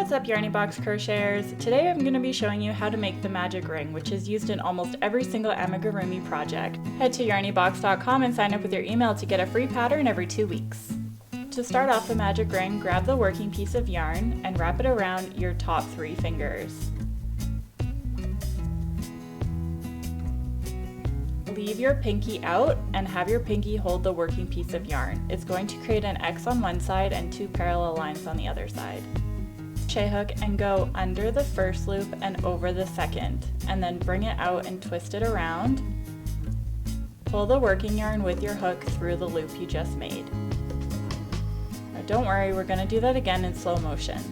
What's up, yarnybox crocheters? Today I'm going to be showing you how to make the magic ring, which is used in almost every single amigurumi project. Head to yarnybox.com and sign up with your email to get a free pattern every 2 weeks. To start off the magic ring, grab the working piece of yarn and wrap it around your top 3 fingers. Leave your pinky out and have your pinky hold the working piece of yarn. It's going to create an X on one side and 2 parallel lines on the other side. Crochet hook and go under the first loop and over the second, and then bring it out and twist it around. Pull the working yarn with your hook through the loop you just made. Now don't worry, we're going to do that again in slow motion.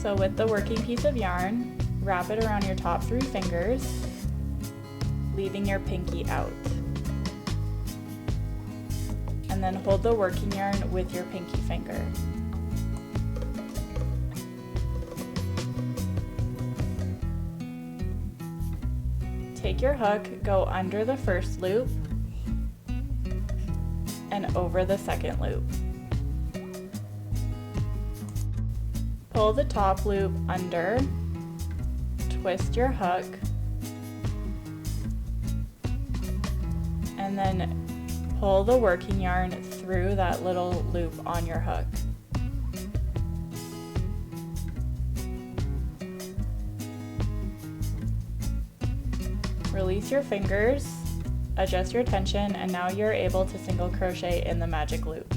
So with the working piece of yarn, wrap it around your top 3 fingers, leaving your pinky out. And then hold the working yarn with your pinky finger. Take your hook, go under the first loop and over the second loop. Pull the top loop under, twist your hook, and then pull the working yarn through that little loop on your hook. Release your fingers, adjust your tension, and now you're able to single crochet in the magic loop.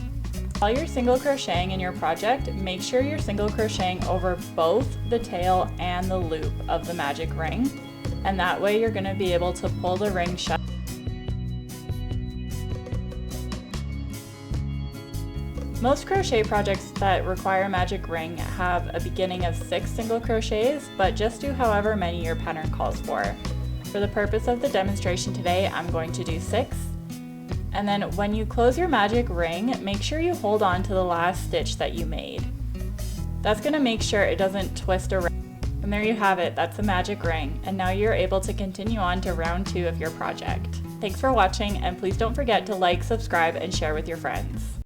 While you're single crocheting in your project, make sure you're single crocheting over both the tail and the loop of the magic ring, and that way you're going to be able to pull the ring shut. Most crochet projects that require a magic ring have a beginning of 6 single crochets, but just do however many your pattern calls for. For the purpose of the demonstration today, I'm going to do 6. And then when you close your magic ring, make sure you hold on to the last stitch that you made. That's going to make sure it doesn't twist around. And there you have it, that's the magic ring. And now you're able to continue on to round 2 of your project. Thanks for watching, and please don't forget to like, subscribe, and share with your friends.